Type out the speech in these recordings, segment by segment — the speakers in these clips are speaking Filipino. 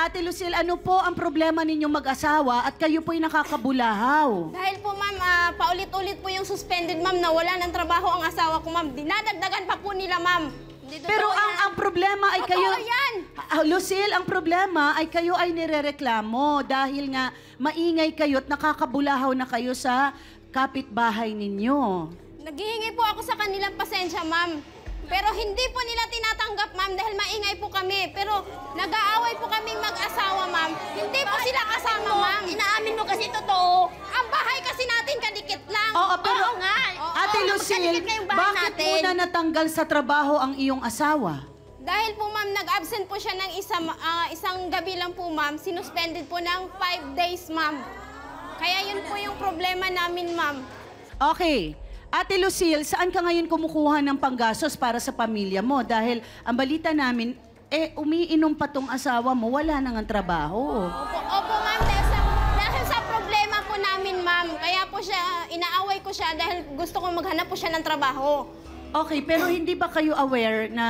Ate Lucille, ano po ang problema ninyong mag-asawa at kayo po'y nakakabulahaw? Dahil po, ma'am, paulit-ulit po yung suspended, ma'am, na wala ng trabaho ang asawa ko, ma'am. Dinadagdagan pa po nila, ma'am. Hindi totoo Pero yan. ang problema ay kayo... Totoo yan. Lucille, ang problema ay kayo ay nirereklamo dahil nga maingay kayo at nakakabulahaw na kayo sa kapitbahay ninyo. Naghihingi po ako sa kanilang pasensya, ma'am. Pero hindi po nila tinatanggap, ma'am, dahil maingay po kami. Pero nag-aaway po kaming mag-asawa, ma'am. Hindi po sila kasama, ma'am. Inaamin mo kasi totoo. Ang bahay kasi natin kadikit lang. Oo, pero Oo nga. Ate Lucille, magkadikit kayong bahay bakit natin. muna natanggal sa trabaho ang iyong asawa? Dahil po, ma'am, nag-absent po siya ng isang gabi lang po, ma'am. Sinuspended po ng 5 days, ma'am. Kaya yun po yung problema namin, ma'am. Okay. Ate Lucille, saan ka ngayon kumukuha ng panggastos para sa pamilya mo? Dahil ang balita namin, umiinom pa tong asawa mo, wala nang ang trabaho. Opo, ma'am. Dahil sa problema po namin, ma'am. Kaya po siya, inaaway ko siya dahil gusto ko maghanap po siya ng trabaho. Okay, pero hindi ba kayo aware na,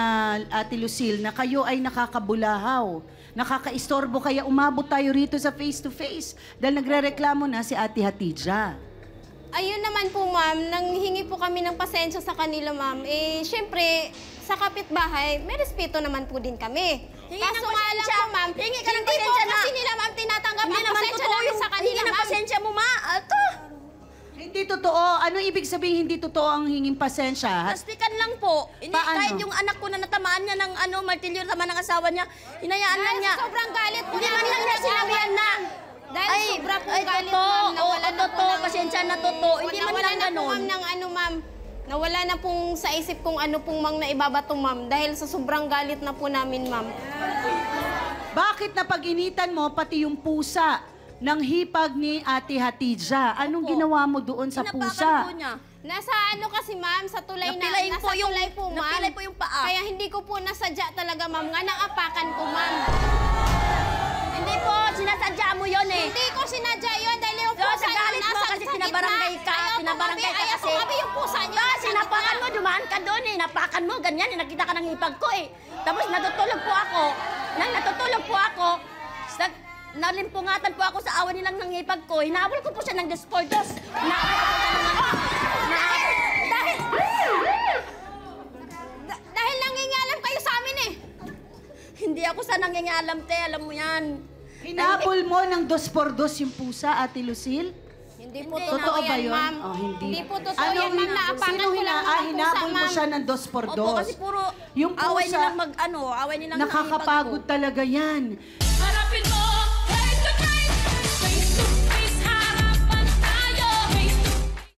Ate Lucille, na kayo ay nakakabulahaw? Nakakaistorbo, kaya umabot tayo rito sa face-to-face dahil nagrereklamo na si Ate Hatidja. Ayun naman po, ma'am, nanghingi po kami ng pasensya sa kanila, ma'am. Siyempre, sa kapitbahay, may respeto naman po din kami. Hingi Kaso ng nga lang pasensya. po, ma'am, Hingi ka ng hindi po pasensya na. kasi nila, ma'am, tinatanggap Hindi ang naman pasensya totoo namin yung sa kanila, hingi ng ma'am. pasensya mo, ma. Ito. Hindi totoo. Ano ibig sabihin hindi totoo ang hinging pasensya? Plastikan lang po. Hindi, Paano? kahit yung anak ko na natamaan niya ng martilyo, tama ng asawa niya, hinayaan lang Dahil niya. sa sobrang galit po Hindi man namin lang niya sinabihan na. Dahil sobra pong galit, totoo. ma'am, nawala na po Totoo. ng... Pasensya na totoo. Hindi man nawala lang na po, ganun. ma'am, ng ano, ma'am. Nawala na pong sa isip kung ano pong mang naibabato, ma'am. Dahil sa sobrang galit na po namin, ma'am. Bakit napag-initan mo pati yung pusa ng hipag ni Ate Hatidja? Anong Opo. ginawa mo doon sa Pinapakan pusa? po niya. Nasa ano kasi, ma'am, sa tulay na... Napilay nasa po yung- tulay po, ma'am. napilay po yung paa. Kaya hindi ko po nasadya talaga, ma'am. Nga naapakan ko, ma'am. Hindi po, sinasadya mo yon eh. Hindi ko sinadya yun dahil yung So, pusa sa galit mo kasi gitna. pinabarangay ka, Ayaw po pinabarangay kami, ka ayaw kasi. po kami yung pusa niyo. Sinapakan mo, dumaan ka doon eh. Napakan mo, ganyan eh. Nakita ka ng hipag ko eh. Tapos natutulog po ako. Nang natutulog po ako, nalimpungatan po ako sa awan nilang ng hipag ko. Hinabol ko po siya ng 2 por 2. Dahil nangingialam kayo sa amin eh. Hindi ako sa nangingialam, te. Alam mo yan. Hinabol mo ng 2x2 yung pusa, Ate Lucille? Hindi po Hindi. Totoo ba yun? ma'am. Oh, hindi. Hindi po totoo yan, ma'am. Naapakan Sino ko lang ng pusa, hinabol mo ma'am. siya ng 2x2? Opo, kasi puro Yung away pusa, nilang away nilang ng hipag ko. nakakapagod talaga yan.